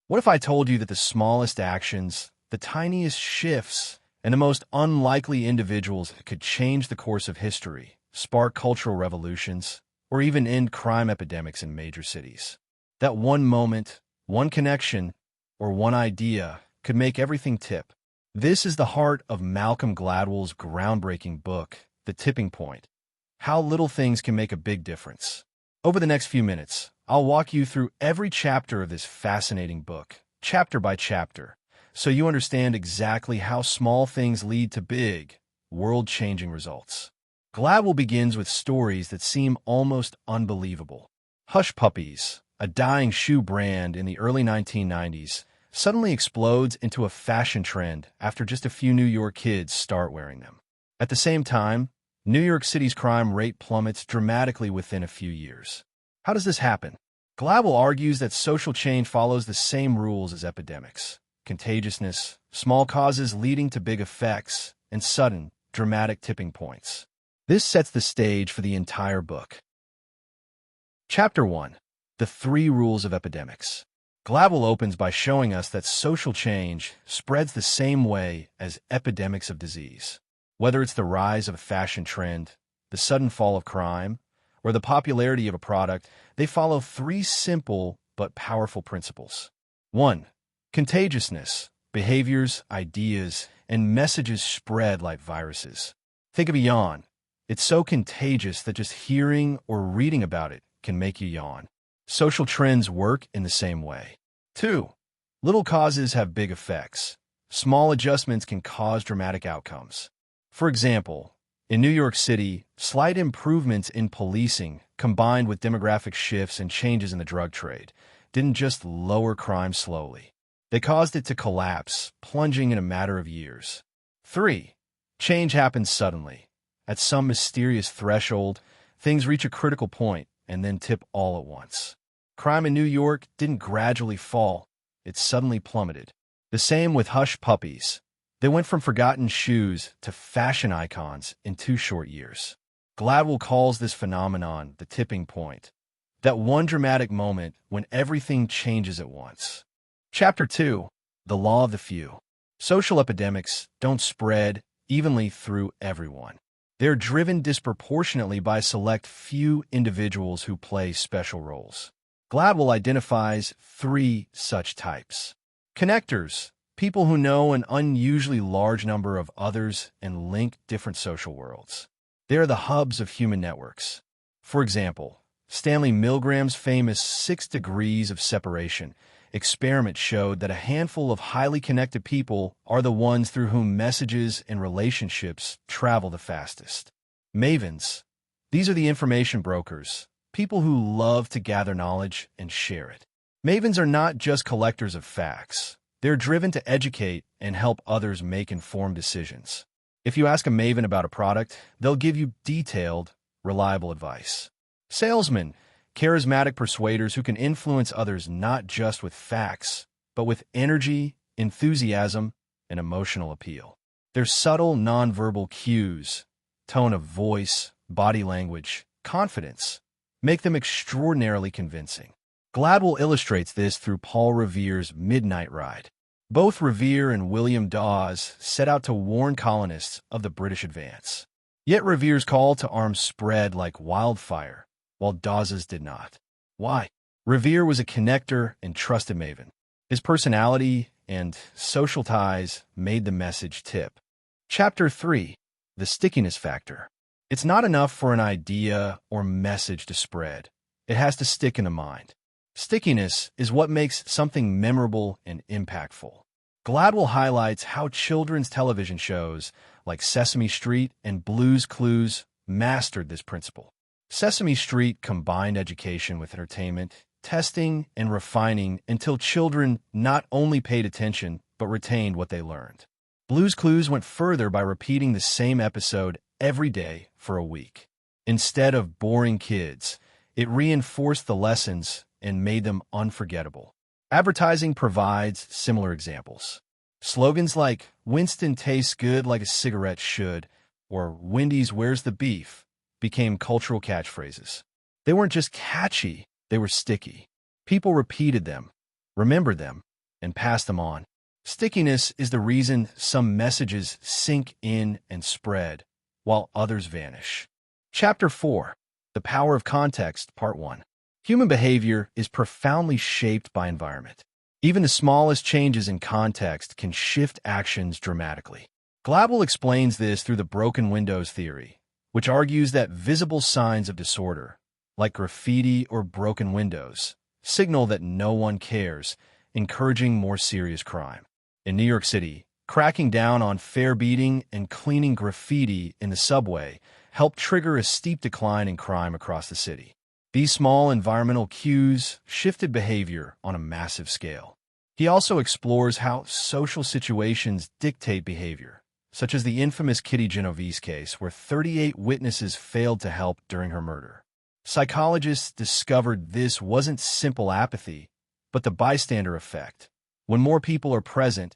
What if I told you that the smallest actions, the tiniest shifts, and the most unlikely individuals could change the course of history, spark cultural revolutions, or even end crime epidemics in major cities? That one moment, one connection, or one idea could make everything tip. This is the heart of Malcolm Gladwell's groundbreaking book, The Tipping Point: How Little Things Can Make a Big Difference. Over the next few minutes, I'll walk you through every chapter of this fascinating book, chapter by chapter, so you understand exactly how small things lead to big, world-changing results. Gladwell begins with stories that seem almost unbelievable. Hush Puppies, a dying shoe brand in the early 1990s, suddenly explodes into a fashion trend after just a few New York kids start wearing them. At the same time, New York City's crime rate plummets dramatically within a few years. How does this happen? Gladwell argues that social change follows the same rules as epidemics: contagiousness, small causes leading to big effects, and sudden, dramatic tipping points. This sets the stage for the entire book. Chapter 1. The 3 Rules of Epidemics. Gladwell opens by showing us that social change spreads the same way as epidemics of disease. Whether it's the rise of a fashion trend, the sudden fall of crime, or the popularity of a product, they follow 3 simple but powerful principles. 1. Contagiousness. Behaviors, ideas, and messages spread like viruses. Think of a yawn. It's so contagious that just hearing or reading about it can make you yawn. Social trends work in the same way. 2. Little causes have big effects. Small adjustments can cause dramatic outcomes. For example, in New York City, slight improvements in policing, combined with demographic shifts and changes in the drug trade, didn't just lower crime slowly. They caused it to collapse, plunging in a matter of years. 3. Change happens suddenly. At some mysterious threshold, things reach a critical point and then tip all at once. Crime in New York didn't gradually fall, it suddenly plummeted. The same with Hush Puppies. They went from forgotten shoes to fashion icons in 2 short years. Gladwell calls this phenomenon the tipping point, that one dramatic moment when everything changes at once. Chapter 2. The Law of the Few. Social epidemics don't spread evenly through everyone. They're driven disproportionately by select few individuals who play special roles. Gladwell identifies 3 such types. Connectors. People who know an unusually large number of others and link different social worlds. They are the hubs of human networks. For example, Stanley Milgram's famous 6 degrees of separation experiment showed that a handful of highly connected people are the ones through whom messages and relationships travel the fastest. Mavens. These are the information brokers, people who love to gather knowledge and share it. Mavens are not just collectors of facts. They're driven to educate and help others make informed decisions. If you ask a maven about a product, they'll give you detailed, reliable advice. Salesmen, charismatic persuaders who can influence others not just with facts, but with energy, enthusiasm, and emotional appeal. Their subtle nonverbal cues, tone of voice, body language, confidence, make them extraordinarily convincing. Gladwell illustrates this through Paul Revere's Midnight Ride. Both Revere and William Dawes set out to warn colonists of the British advance. Yet Revere's call to arms spread like wildfire, while Dawes's did not. Why? Revere was a connector and trusted maven. His personality and social ties made the message tip. Chapter 3. The Stickiness Factor. It's not enough for an idea or message to spread. It has to stick in the mind. Stickiness is what makes something memorable and impactful. Gladwell highlights how children's television shows like Sesame Street and Blue's Clues mastered this principle. Sesame Street combined education with entertainment, testing and refining until children not only paid attention but retained what they learned. Blue's Clues went further by repeating the same episode every day for a week. Instead of boring kids, it reinforced the lessons and made them unforgettable. Advertising provides similar examples. Slogans like "Winston tastes good like a cigarette should," or "Wendy's where's the beef," became cultural catchphrases. They weren't just catchy, they were sticky. People repeated them, remembered them, and pass them on. Stickiness is the reason some messages sink in and spread, while others vanish. Chapter 4. The Power of Context, Part 1. Human behavior is profoundly shaped by environment. Even the smallest changes in context can shift actions dramatically. Gladwell explains this through the broken windows theory, which argues that visible signs of disorder, like graffiti or broken windows, signal that no one cares, encouraging more serious crime. In New York City, cracking down on fare beating and cleaning graffiti in the subway helped trigger a steep decline in crime across the city. These small environmental cues shifted behavior on a massive scale. He also explores how social situations dictate behavior, such as the infamous Kitty Genovese case where 38 witnesses failed to help during her murder. Psychologists discovered this wasn't simple apathy, but the bystander effect. When more people are present,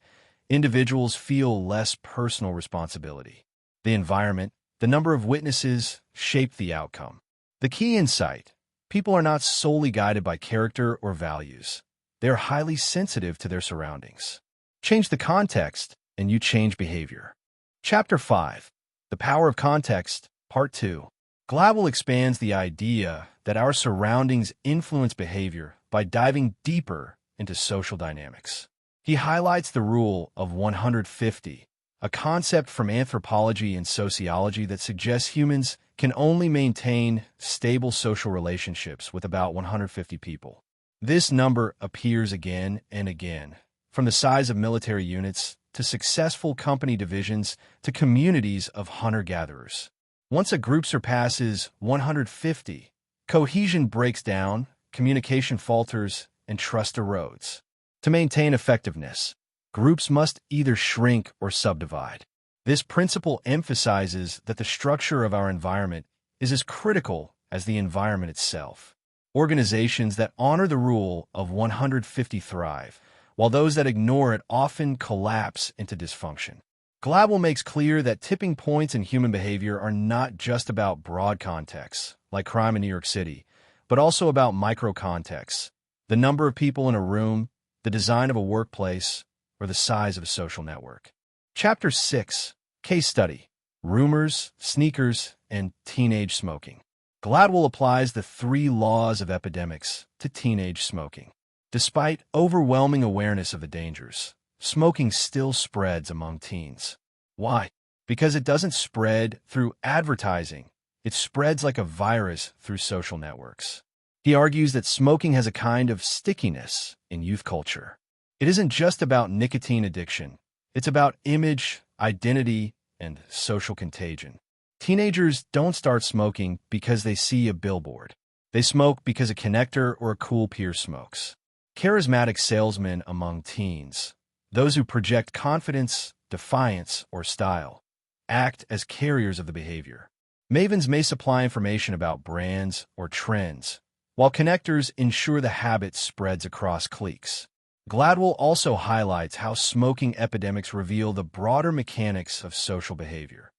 individuals feel less personal responsibility. The environment, the number of witnesses, shape the outcome. The key insight: people are not solely guided by character or values. They are highly sensitive to their surroundings. Change the context, and you change behavior. Chapter 5. The Power of Context, Part 2. Gladwell expands the idea that our surroundings influence behavior by diving deeper into social dynamics. He highlights the rule of 150, a concept from anthropology and sociology that suggests humans can only maintain stable social relationships with about 150 people. This number appears again and again, from the size of military units to successful company divisions to communities of hunter-gatherers. Once a group surpasses 150, cohesion breaks down, communication falters, and trust erodes. To maintain effectiveness, groups must either shrink or subdivide. This principle emphasizes that the structure of our environment is as critical as the environment itself. Organizations that honor the rule of 150 thrive, while those that ignore it often collapse into dysfunction. Gladwell makes clear that tipping points in human behavior are not just about broad contexts, like crime in New York City, but also about micro-contexts, the number of people in a room, the design of a workplace, or the size of a social network. Chapter 6. Case Study: Rumors, Sneakers, and Teenage Smoking. Gladwell applies the 3 laws of epidemics to teenage smoking. Despite overwhelming awareness of the dangers, smoking still spreads among teens. Why? Because it doesn't spread through advertising. It spreads like a virus through social networks. He argues that smoking has a kind of stickiness in youth culture. It isn't just about nicotine addiction. It's about image, identity, and social contagion. Teenagers don't start smoking because they see a billboard. They smoke because a connector or a cool peer smokes. Charismatic salesmen among teens, those who project confidence, defiance, or style, act as carriers of the behavior. Mavens may supply information about brands or trends, while connectors ensure the habit spreads across cliques. Gladwell also highlights how smoking epidemics reveal the broader mechanics of social behavior.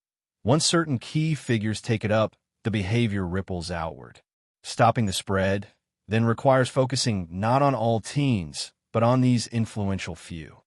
Once certain key figures take it up, the behavior ripples outward. Stopping the spread then requires focusing not on all teens, but on these influential few.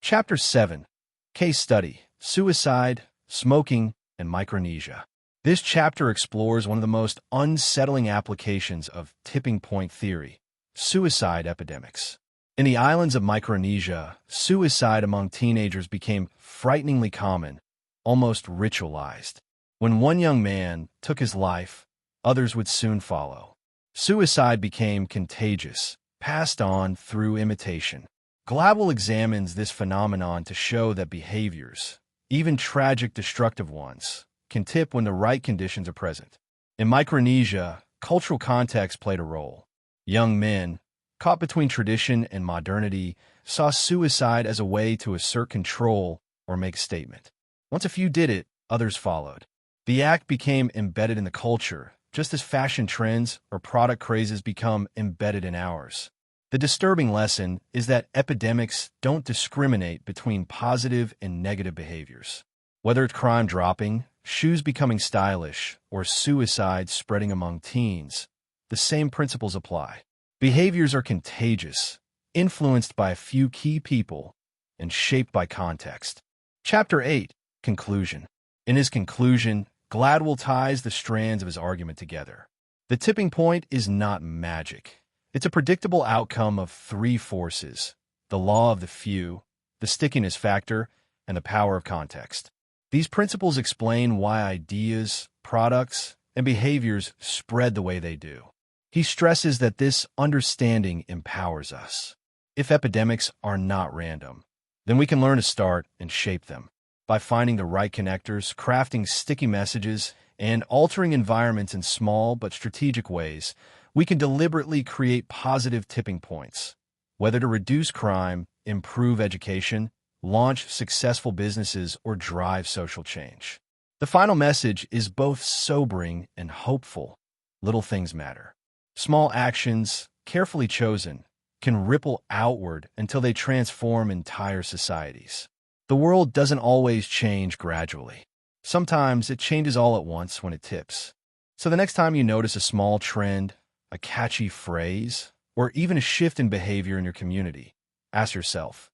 Chapter 7. Case Study: Suicide, Smoking, and Micronesia. This chapter explores one of the most unsettling applications of tipping point theory: suicide epidemics. In the islands of Micronesia, suicide among teenagers became frighteningly common, almost ritualized. When one young man took his life, others would soon follow. Suicide became contagious, passed on through imitation. Gladwell examines this phenomenon to show that behaviors, even tragic destructive ones, can tip when the right conditions are present. In Micronesia, cultural context played a role. Young men, caught between tradition and modernity, saw suicide as a way to assert control or make a statement. Once a few did it, others followed. The act became embedded in the culture, just as fashion trends or product crazes become embedded in ours. The disturbing lesson is that epidemics don't discriminate between positive and negative behaviors. Whether it's crime dropping, shoes becoming stylish, or suicide spreading among teens, the same principles apply. Behaviors are contagious, influenced by a few key people, and shaped by context. Chapter 8, Conclusion. In his conclusion, Gladwell ties the strands of his argument together. The tipping point is not magic. It's a predictable outcome of three forces: the law of the few, the stickiness factor, and the power of context. These principles explain why ideas, products, and behaviors spread the way they do. He stresses that this understanding empowers us. If epidemics are not random, then we can learn to start and shape them. By finding the right connectors, crafting sticky messages, and altering environments in small but strategic ways, we can deliberately create positive tipping points. Whether to reduce crime, improve education, launch successful businesses, or drive social change. The final message is both sobering and hopeful. Little things matter. Small actions, carefully chosen, can ripple outward until they transform entire societies. The world doesn't always change gradually. Sometimes it changes all at once when it tips. So the next time you notice a small trend, a catchy phrase, or even a shift in behavior in your community, ask yourself,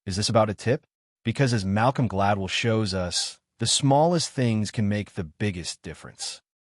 is this about a tip? Because as Malcolm Gladwell shows us, the smallest things can make the biggest difference.